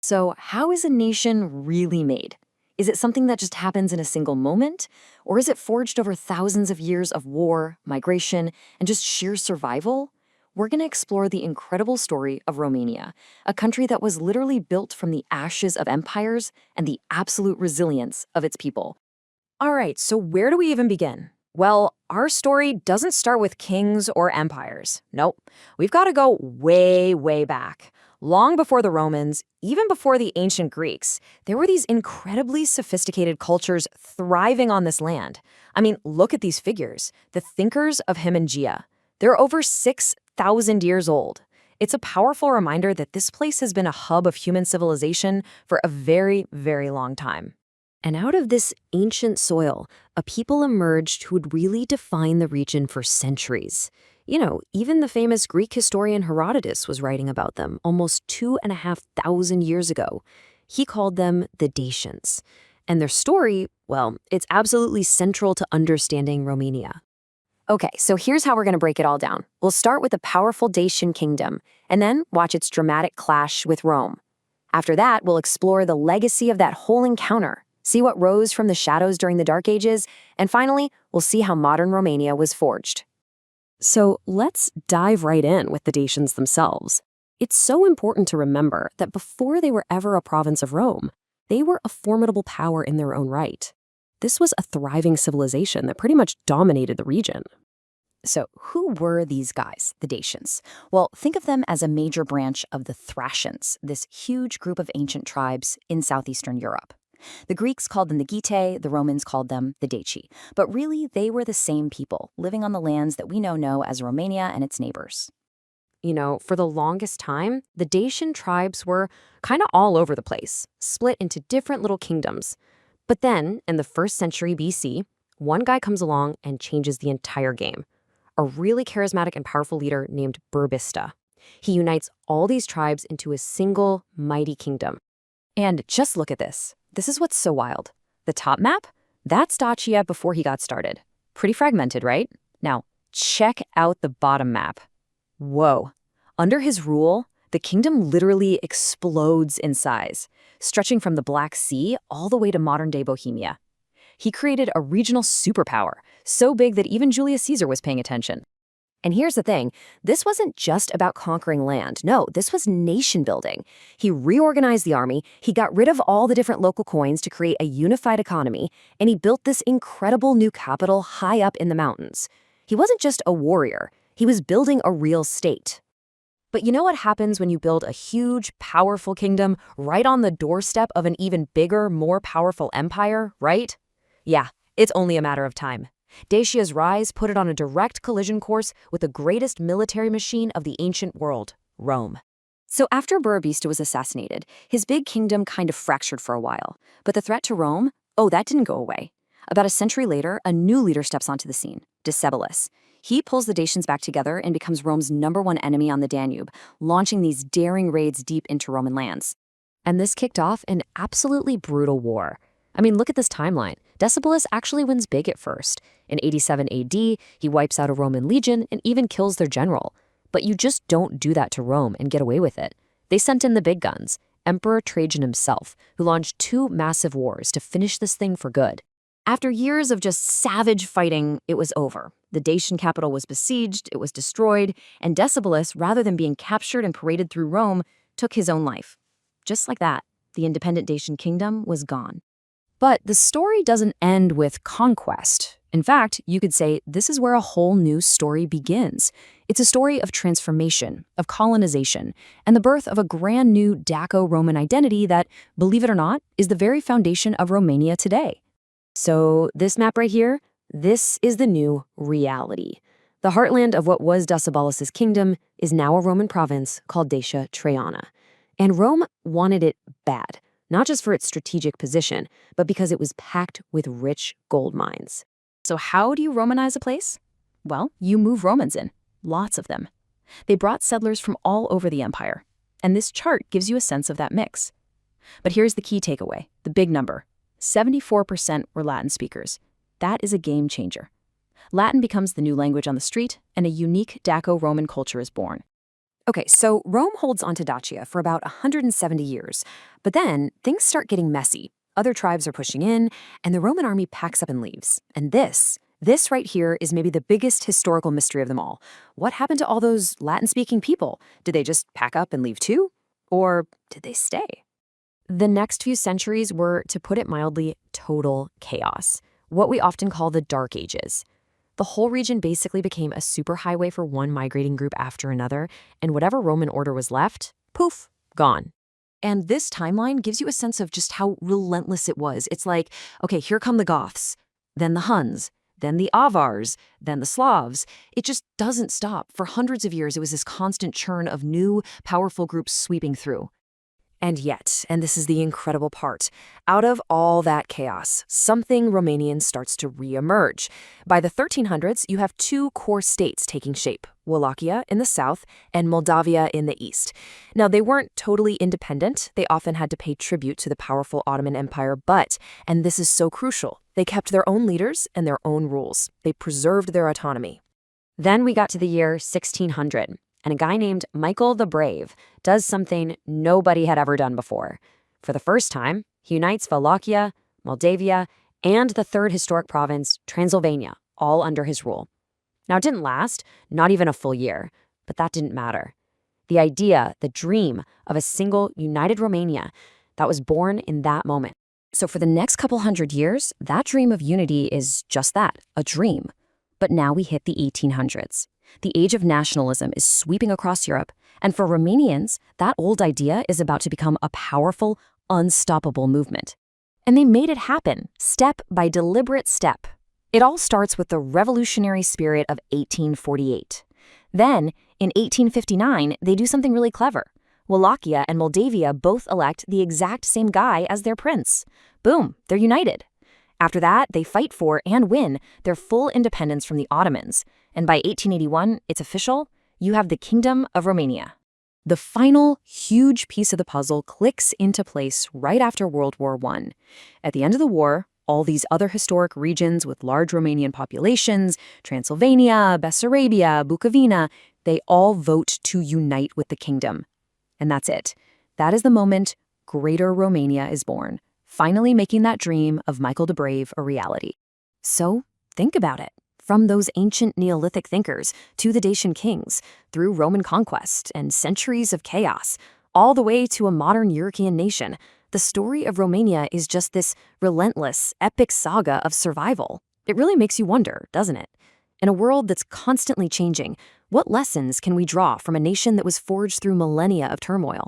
So, how is a nation really made? Is it something that just happens in a single moment? Or is it forged over thousands of years of war, migration, and just sheer survival? We're going to explore the incredible story of Romania, a country that was literally built from the ashes of empires and the absolute resilience of its people. All right, so where do we even begin? Well, our story doesn't start with kings or empires. Nope. We've got to go way, way back. Long before the Romans, even before the ancient Greeks, there were these incredibly sophisticated cultures thriving on this land. I mean, look at these figures. The thinkers of Hymenaea. They're over 6,000 years old. It's a powerful reminder that this place has been a hub of human civilization for a very, very long time. And out of this ancient soil, a people emerged who would really define the region for centuries. Even the famous Greek historian Herodotus was writing about them almost 2,500 years ago. He called them the Dacians. And their story, well, it's absolutely central to understanding Romania. Okay, so here's how we're going to break it all down. We'll start with the powerful Dacian kingdom, and then watch its dramatic clash with Rome. After that, we'll explore the legacy of that whole encounter, see what rose from the shadows during the Dark Ages, and finally, we'll see how modern Romania was forged. So let's dive right in with the Dacians themselves. It's so important to remember that before they were ever a province of Rome, they were a formidable power in their own right. This was a thriving civilization that pretty much dominated the region. So who were these guys, the Dacians? Well, think of them as a major branch of the Thracians, this huge group of ancient tribes in southeastern Europe. The Greeks called them the Getae, the Romans called them the Daci. But really, they were the same people, living on the lands that we now know as Romania and its neighbors. For the longest time, the Dacian tribes were kind of all over the place, split into different little kingdoms. But then, in the 1st century BC, one guy comes along and changes the entire game. A really charismatic and powerful leader named Burbista. He unites all these tribes into a single mighty kingdom. And just look at this. This is what's so wild. The top map? That's Dacia before he got started. Pretty fragmented, right? Now, check out the bottom map. Whoa. Under his rule, the kingdom literally explodes in size, stretching from the Black Sea all the way to modern-day Bohemia. He created a regional superpower, so big that even Julius Caesar was paying attention. And here's the thing, this wasn't just about conquering land. No, this was nation building. He reorganized the army, he got rid of all the different local coins to create a unified economy, and he built this incredible new capital high up in the mountains. He wasn't just a warrior, he was building a real state. But you know what happens when you build a huge, powerful kingdom right on the doorstep of an even bigger, more powerful empire, right? Yeah, it's only a matter of time. Dacia's rise put it on a direct collision course with the greatest military machine of the ancient world, Rome. So after Burbista was assassinated, his big kingdom kind of fractured for a while. But the threat to Rome, that didn't go away. About a century later, a new leader steps onto the scene, Decebalus. He pulls the Dacians back together and becomes Rome's #1 enemy on the Danube, launching these daring raids deep into Roman lands. And this kicked off an absolutely brutal war. I mean, look at this timeline. Decebalus actually wins big at first. In 87 AD, he wipes out a Roman legion and even kills their general. But you just don't do that to Rome and get away with it. They sent in the big guns, Emperor Trajan himself, who launched 2 massive wars to finish this thing for good. After years of just savage fighting, it was over. The Dacian capital was besieged, it was destroyed, and Decebalus, rather than being captured and paraded through Rome, took his own life. Just like that, the independent Dacian kingdom was gone. But the story doesn't end with conquest. In fact, you could say this is where a whole new story begins. It's a story of transformation, of colonization, and the birth of a brand new Daco-Roman identity that, believe it or not, is the very foundation of Romania today. So this map right here, this is the new reality. The heartland of what was Decebalus's kingdom is now a Roman province called Dacia Traiana. And Rome wanted it bad. Not just for its strategic position, but because it was packed with rich gold mines. So how do you Romanize a place? Well, you move Romans in. Lots of them. They brought settlers from all over the empire. And this chart gives you a sense of that mix. But here's the key takeaway, the big number. 74% were Latin speakers. That is a game changer. Latin becomes the new language on the street, and a unique Daco-Roman culture is born. Okay, so Rome holds onto Dacia for about 170 years, but then things start getting messy. Other tribes are pushing in, and the Roman army packs up and leaves. And this right here is maybe the biggest historical mystery of them all. What happened to all those Latin-speaking people? Did they just pack up and leave too? Or did they stay? The next few centuries were, to put it mildly, total chaos, what we often call the Dark Ages. The whole region basically became a superhighway for one migrating group after another, and whatever Roman order was left, poof, gone. And this timeline gives you a sense of just how relentless it was. It's like, okay, here come the Goths, then the Huns, then the Avars, then the Slavs. It just doesn't stop. For hundreds of years, it was this constant churn of new, powerful groups sweeping through. And yet, and this is the incredible part, out of all that chaos, something Romanian starts to reemerge. By the 1300s, you have two core states taking shape, Wallachia in the south and Moldavia in the east. Now, they weren't totally independent. They often had to pay tribute to the powerful Ottoman Empire, but, and this is so crucial, they kept their own leaders and their own rules. They preserved their autonomy. Then we got to the year 1600. And a guy named Michael the Brave does something nobody had ever done before. For the first time, he unites Wallachia, Moldavia, and the third historic province, Transylvania, all under his rule. Now, it didn't last, not even a full year, but that didn't matter. The idea, the dream of a single united Romania, that was born in that moment. So for the next couple hundred years, that dream of unity is just that, a dream. But now we hit the 1800s. The age of nationalism is sweeping across Europe, and for Romanians, that old idea is about to become a powerful, unstoppable movement. And they made it happen, step by deliberate step. It all starts with the revolutionary spirit of 1848. Then, in 1859, they do something really clever. Wallachia and Moldavia both elect the exact same guy as their prince. Boom, they're united. After that, they fight for and win their full independence from the Ottomans. And by 1881, it's official, you have the Kingdom of Romania. The final huge piece of the puzzle clicks into place right after World War I. At the end of the war, all these other historic regions with large Romanian populations, Transylvania, Bessarabia, Bukovina, they all vote to unite with the kingdom. And that's it. That is the moment Greater Romania is born, finally making that dream of Michael the Brave a reality. So, think about it. From those ancient Neolithic thinkers to the Dacian kings, through Roman conquest and centuries of chaos, all the way to a modern European nation, the story of Romania is just this relentless, epic saga of survival. It really makes you wonder, doesn't it? In a world that's constantly changing, what lessons can we draw from a nation that was forged through millennia of turmoil?